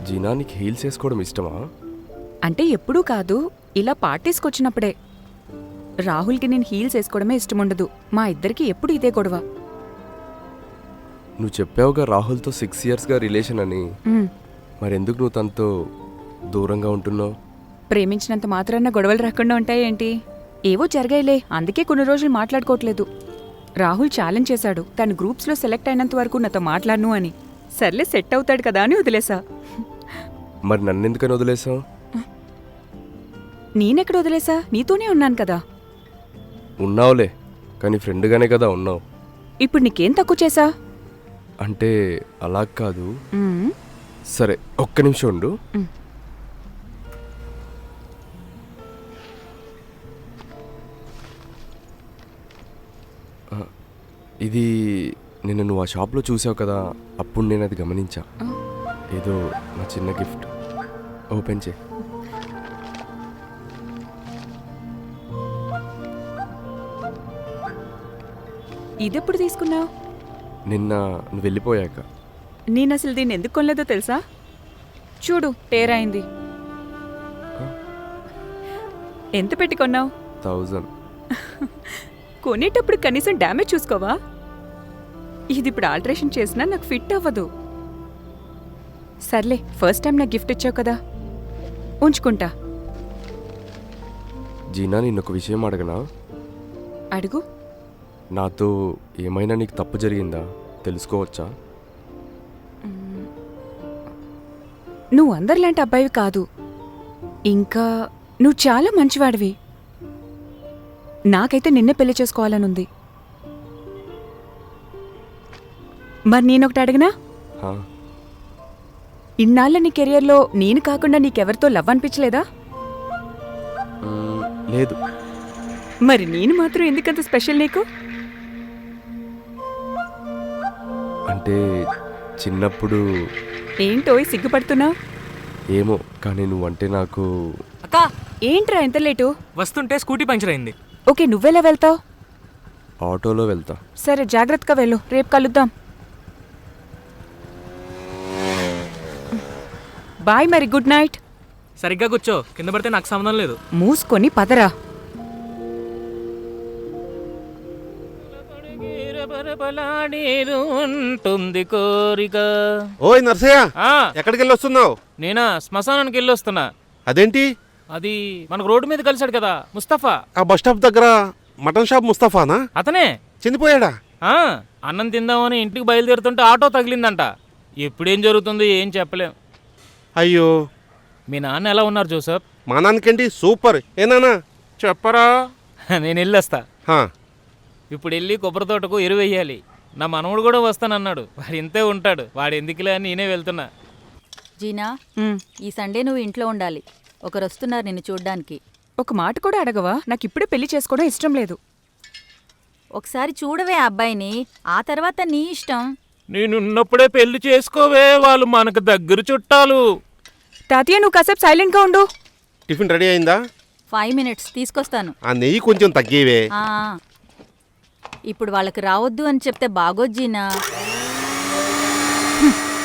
జీనా నీకు హీల్స్ వేసుకోవడం ఇష్టమా? అంటే ఎప్పుడూ కాదు, ఇలా పార్టీస్కి వచ్చినప్పుడే. రాహుల్కి నేను హీల్స్ వేసుకోవడమే ఇష్టముండదు. మా ఇద్దరికి ఎప్పుడు ఇదే గొడవ. నువ్వు చెప్పావుగా రాహుల్తో 6 yearsగా రిలేషన్ అని. మరెందుకు నువ్వు తనతో దూరంగా ఉంటున్నావు? ప్రేమించినంత మాత్రాన గొడవలు రాకుండా ఉంటాయేంటి? ఏవో జరిగాయిలే, అందుకే కొన్ని రోజులు మాట్లాడుకోవట్లేదు. రాహుల్ ఛాలెంజ్ చేశాడు, తను గ్రూప్స్లో సెలెక్ట్ అయినంత వరకు నాతో మాట్లాడను అని. సర్లే సెట్ అవుతాడు కదా అని వదిలేసా. మరి నన్నెందుకని వదిలేసావు? నేనెక్కడ వదిలేసా? నీతోనే ఉన్నాను కదా. ఉన్నావులే, కానీ ఫ్రెండ్గానే కదా ఉన్నావు. ఇప్పుడు నీకేం తక్కువ చేసా? అంటే అలా కాదు. సరే ఒక్క నిమిషం ఉండు. ఇది నిన్న నువ్వు ఆ షాప్లో చూసావు కదా, అప్పుడు నేను అది గమనించా. ఏదో నా చిన్న గిఫ్ట్. ఓపెన్ చేయి. ఇదెప్పుడు తీసుకున్నావు? నిన్న నువ్వు వెళ్ళిపోయాక. నేను అసలు దీన్ని ఎందుకు కొనలేదో తెలుసా? చూడు, టేరైంది. ఎంత పెట్టి కొన్నావు? 1000. కొనేటప్పుడు కనీసం డ్యామేజ్ చూసుకోవా? ఇది ఇప్పుడు ఆల్టరేషన్ చేసినా నాకు ఫిట్ అవ్వదు. సర్లే, ఫస్ట్ టైం నాకు గిఫ్ట్ ఇచ్చావు కదా, ఉంచుకుంటా. జీనా నిన్నొక విషయం అడగనా? అడుగు. నాతో ఏమైనా నీకు తప్పు జరిగిందా తెలుసుకోవచ్చా? నువ్వు అందరిలాంటి అబ్బాయివి కాదు. ఇంకా నువ్వు చాలా మంచివాడివి. నాకైతే నిన్నే పెళ్లి చేసుకోవాలనుంది. మరి నేనొకటి అడిగినా? ఇన్నాళ్ళ నీ కెరియర్లో నేను కాకుండా నీకెవరితో లవ్ అనిపించలేదా? లేదు. మరి నేను మాత్రం ఎందుకంత స్పెషల్ నీకు? అంటే చిన్నప్పుడు. ఏంటో సిగ్గుపడుతున్నావు? ఏమో, కానీ నువ్వంటే నాకు. అక్కా, ఏంట్రా ఎంత లేటు? వస్తుంటే స్కూటీ పంచర్ అయింది. ఓకే, నువ్వెలా వెళ్తావు? ఆటోలో వెళ్తా. సరే, జాగ్రత్తగా వెళ్ళు, రేపు కలుద్దాం. బాయ్ మరి, గుడ్ నైట్. సరిగ్గా కూర్చో, కింద పడితే నాకు సంబంధం లేదు. మూసుకొని పదరా. ఉంటుంది కోరిక. ఓయ్ నర్సయ్య, ఎక్కడికి వెళ్ళొస్తున్నావు? నేనా శ్మశానానికి వెళ్ళొస్తున్నా. అదేంటి? అది మనకు రోడ్డు మీద కలిశాడు కదా ముస్తఫా. ఆ బస్ స్టాప్ దగ్గర మటన్ షాప్ ముస్తఫానా? అతనే. చనిపోయాడా? అన్నం తిందామని ఇంటికి బయలుదేరుతుంటే ఆటో తగిలిందంట. ఎప్పుడేం జరుగుతుందో ఏం చెప్పలేం. అయ్యో. మీ నాన్న ఎలా ఉన్నారు జోసఫ్? మా నాన్నకేంటి సూపర్. ఏనానా చెప్పరా. నేను వెళ్ళొస్తా. ఇప్పుడు వెళ్ళి కొబ్బరి తోటకు ఎరువెయ్యాలి. నా మనవడు కూడా వస్తానన్నాడు. వాడు ఇంతే ఉంటాడు. వాడు ఎందుకులే అని నేనే వెళ్తున్నా. జీనా, ఈ సండే నువ్వు ఇంట్లో ఉండాలి. ఒకరు వస్తున్నారు నిన్ను చూడ్డానికి. ఒక మాట కూడా అడగవా? నాకు ఇప్పుడే పెళ్లి చేసుకోవడం ఇష్టం లేదు. ఒకసారి చూడవే అబ్బాయిని, ఆ తర్వాత నీ ఇష్టం. నేనున్నప్పుడే పెళ్లి చేసుకోవే, వాళ్ళు మనకు దగ్గర చుట్టాలు. తాతయ్య, నువ్వు కాసేపు సైలెంట్గా ఉండు. టిఫిన్ రెడీ అయిందా? 5 minutes తీసుకొస్తాను. ఆ నెయ్యి కొంచెం తగ్గేవే. ఇప్పుడు వాళ్ళకి రావద్దు అని చెప్తే బాగోజ్జీనా.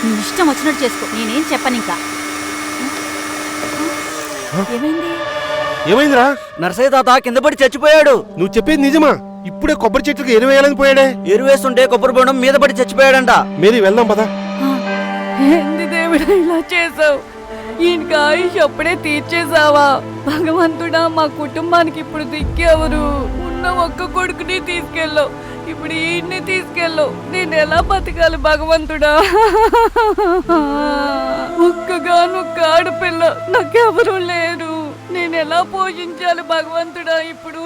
నీ ఇష్టం వచ్చినట్టు చేసుకో, నేనేం చెప్పను ఇంకా. ఏమైందిరా? నర్సయ్య తాత కింద పడి చచ్చిపోయాడు. నువ్వు చెప్పేది నిజమా? ఇప్పుడే కొబ్బరి చెట్లకు ఎరువేయాలని పోయాడే. ఎరువేస్తుంటే కొబ్బరి బోనం మీద పడి చచ్చిపోయాడంట. మేరీ వెళ్దాం పదా. ఏంది దేవుడా ఇలా చేసావు? ఈయనకి ఆయుష్ అప్పుడే తీర్చేసావా? భగవంతుడా, మా కుటుంబానికి ఇప్పుడు దిక్కెవరు? ఉన్న ఒక్క కొడుకుని తీసుకెళ్ళవు, ఇప్పుడు ఈయన్ని తీసుకెళ్ళవు. నేను ఎలా బతకాలి భగవంతుడా? ఒక్కగానొక్క ఆడపిల్ల, నాకెవరూ లేరు. నేను ఎలా పోషించాలి భగవంతుడా ఇప్పుడు?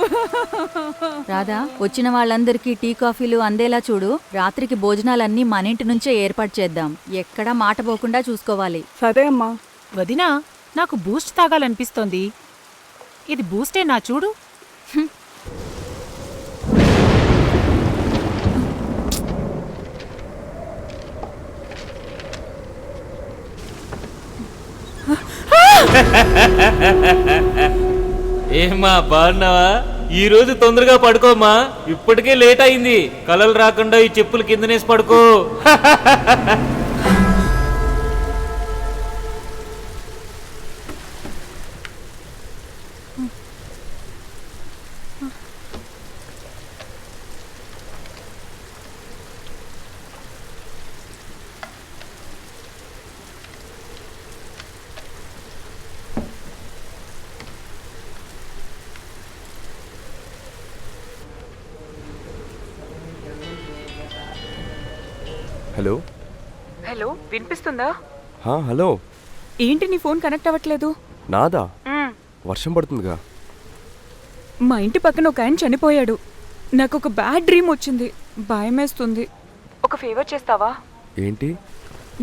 రాధా, వచ్చిన వాళ్ళందరికీ టీ కాఫీలు అందేలా చూడు. రాత్రికి భోజనాలన్నీ మన ఇంటి నుంచే ఏర్పాటు చేద్దాం. ఎక్కడా మాట పోకుండా చూసుకోవాలి. సరే అమ్మా. వదినా, నాకు బూస్ట్ తాగాలనిపిస్తోంది. ఇది బూస్టేనా చూడు. ఏమ్మా, బాగున్నావా? ఈ రోజు తొందరగా పడుకోమ్మా, ఇప్పటికే లేట్ అయింది. కలలు రాకుండా ఈ చెప్పులు కిందనేసి పడుకో. హలో. హలో, వినిపిస్తుందా? హలో. ఏంటి నీ ఫోన్ కనెక్ట్ అవ్వట్లేదు? నాదా? వర్షం పడుతుందిగా. మా ఇంటి పక్కన ఒక ఆయన చనిపోయాడు. నాకు ఒక బ్యాడ్ డ్రీమ్ వచ్చింది. భయమేస్తుంది. ఒక ఫేవర్ చేస్తావా? ఏంటి?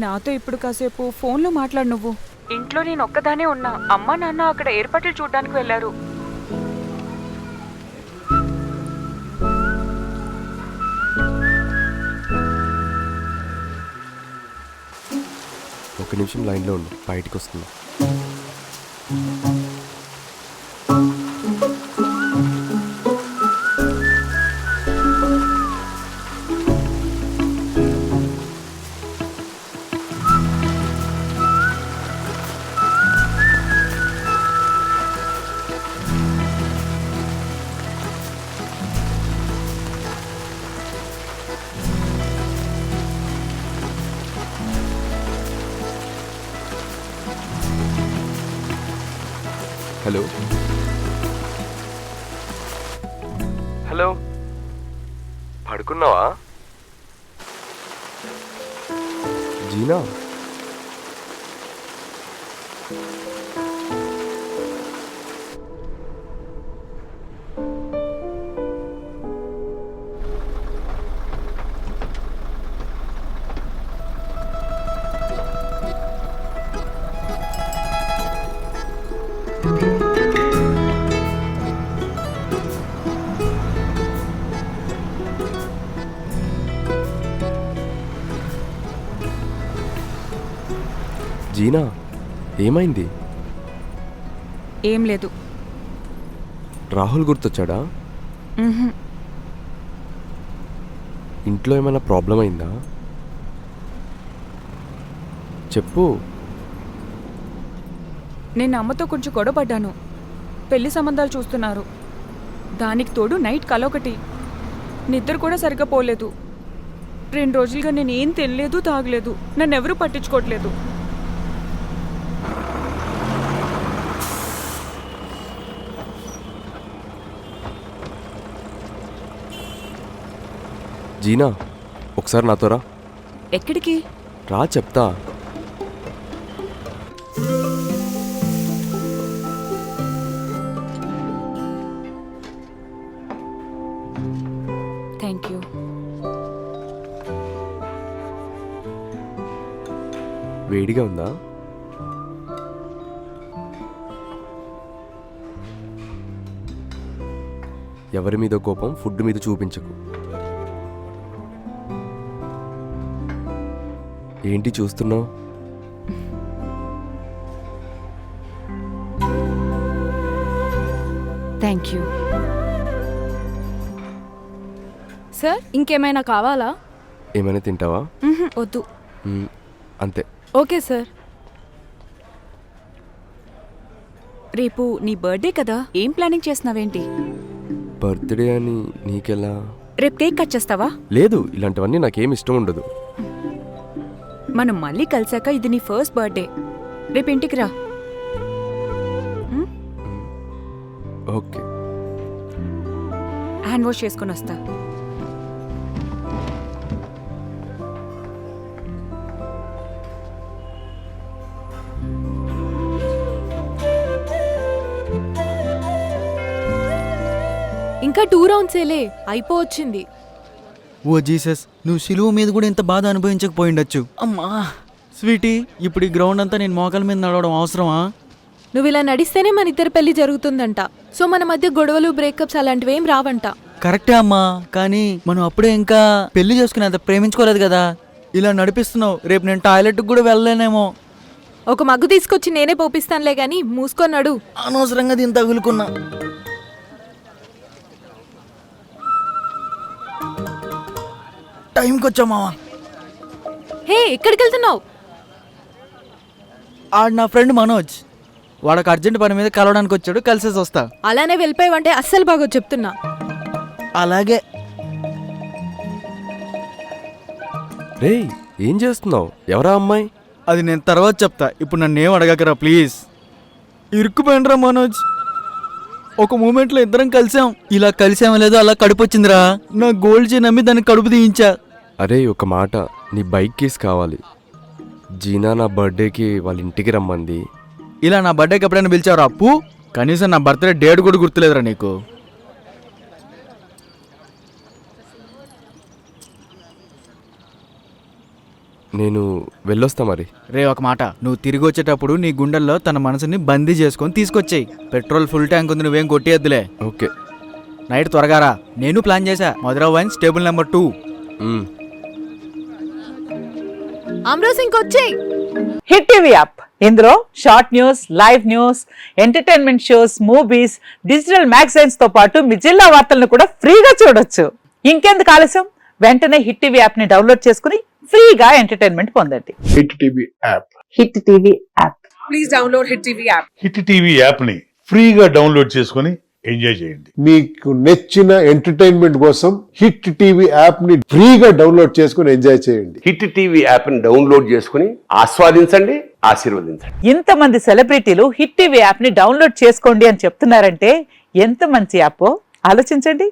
నాతో ఇప్పుడు కాసేపు ఫోన్లో మాట్లాడు. నువ్వు ఇంట్లో నేను ఒక్కదానే ఉన్నా. అమ్మ నాన్న అక్కడ ఏర్పాట్లు చూడడానికి వెళ్ళారు. ఒక నిమిషం లైన్లో ఉండు, బయటికి వస్తున్నా. హలో. హలో, పడుకున్నావా? జీనా, జీనా, ఏమైంది? ఏం లేదు. రాహుల్ గుర్తొచ్చాడా? ఇంట్లో ఏమైనా ప్రాబ్లం అయిందా? చెప్పు. నేను అమ్మతో కొంచెం గొడవపడ్డాను. పెళ్లి సంబంధాలు చూస్తున్నారు. దానికి తోడు నైట్ కలొకటి. నిద్ర కూడా సరిగ్గా పోలేదు. 2 రోజులుగా నేను ఏం తినలేదు, తాగలేదు. నన్ను ఎవరూ పట్టించుకోవట్లేదు. జీనా, ఒకసారి నాతో రా. ఎక్కడికి? రా, చెప్తా. Thank you. వేడిగా ఉందా? ఎవరి మీద కోపం ఫుడ్ మీద చూపించకు. ఏంటి చూస్తున్నావు? Thank you. సార్, ఇంకేమైనా కావాలా? ఏమైనా తింటావా? వద్దు. అంతే. Okay sir. రేపు నీ బర్త్డే కదా, ఏం ప్లానింగ్ చేస్తున్నావేంటి? బర్త్డే అని నీకెలా? రేపు కేక్ కట్ చేస్తావా? లేదు, ఇలాంటివన్నీ నాకేం ఇష్టం ఉండదు. మనం మళ్ళీ కలిసాక ఇది నీ ఫస్ట్ బర్త్డే. రేపు ఇంటికి రా. ఓకే. హ్యాండ్ వాష్ చేసుకొని వస్తా. ఇంకా 2 రౌండ్సేలే, అయిపోవచ్చింది. ఓ జీసస్, నువ్వు శిలువ మీద కూడా ఇంత బాధ అనుభవించకపోయిండొచ్చు. అమ్మా స్వీటీ, ఇప్పుడు ఈ గ్రౌండ్ అంతా నేను మోకాల మీద నడవడం అవసరమా? నువ్వు ఇలా నడిస్తేనే మన ఇద్దరి పెళ్లి జరుగుతుందంట. సో మన మధ్య గొడవలు, బ్రేకప్స్ అలాంటివి ఏం రావంట. కరెక్టే అమ్మా, కానీ మనం అప్పుడే ఇంకా పెళ్లి చేసుకునేంత ప్రేమించుకోలేదు కదా. ఇలా నడిపిస్తున్నావు, రేపు నేను టాయిలెట్కి కూడా వెళ్ళలేనేమో. ఒక మగ్గు తీసుకొచ్చి నేనే పోపిస్తానులే గాని మూసుకొన్నాడు. అనవసరంగా దీన్ని తగులుకున్నా. టైంకి వచ్చా మావా. హే, ఎక్కడికి వెళ్తున్నావు? ఆడు నా ఫ్రెండ్ మనోజ్. వాడికి అర్జెంట్ పని మీద కలవడానికి వచ్చాడు, కలిసేసి వస్తా. అలానే వెళ్ళిపోయావంటే అస్సలు బాగో చెప్తున్నా. అలాగే. రేయ్, ఏం చేస్తున్నావు? ఎవరా అమ్మాయి? అది నేను తర్వాత చెప్తా, ఇప్పుడు నన్ను ఏం అడగకరా ప్లీజ్. ఇరుక్కుపోయినరా మనోజ్. ఒక మూమెంట్లో ఇద్దరం కలిసాం. ఇలా కలిసామో లేదో అలా కడుపు వచ్చిందిరా. నా గోల్డ్ చైన్ నమ్మి దాన్ని కడుపు తీయించా. అరే, ఒక మాట, నీ బైక్ కేస్ కావాలి. జీనా నా బర్త్డేకి వాళ్ళ ఇంటికి రమ్మంది. ఇలా నా బర్త్డేకి ఎప్పుడైనా పిలిచావురా అప్పు? కనీసం నా బర్త్డే డేట్ కూడా గుర్తులేదురా నీకు. నేను వెళ్ళొస్తా మరి. రే ఒక మాట, నువ్వు తిరిగి వచ్చేటప్పుడు నీ గుండెల్లో తన మనసుని బందీ చేసుకొని తీసుకొచ్చేయి. పెట్రోల్ ఫుల్ ట్యాంక్ ఉంది, నువ్వేం కొట్టేయద్దులే. ఓకే. నైట్ త్వరగా రా. నేను ప్లాన్ చేశా. Madhura wines table number 2. అమ్రోస్ ఇంకొచ్చేయి. హిట్ టీవీ యాప్, ఇందులో short news, live news, entertainment shows, movies, digital magazines తో పాటు మీ జిల్లా వార్తలను కూడా ఫ్రీగా చూడొచ్చు. ఇంకెందుకు ఆలస్యం, వెంటనే హిట్ టీవీ యాప్ ని డౌన్లోడ్ చేసుకుని ఫ్రీగా ఎంటర్టైన్మెంట్ పొందండి. Hit TV app. Hit TV app. Please download hit TV app. Hit TV app ని ఫ్రీగా డౌన్లోడ్ చేసుకొని ఎంజాయ్ చేయండి. మీకు నచ్చిన ఎంటర్టైన్మెంట్ కోసం హిట్ టీవీ యాప్ ని ఫ్రీగా డౌన్లోడ్ చేసుకుని ఎంజాయ్ చేయండి. హిట్ టీవీ యాప్ ని డౌన్లోడ్ చేసుకుని ఆస్వాదించండి, ఆశీర్వదించండి. ఇంతమంది సెలబ్రిటీలు హిట్ టీవీ యాప్ ని డౌన్లోడ్ చేసుకోండి అని చెప్తున్నారంటే ఎంత మంచి యాప్ ఆలోచించండి.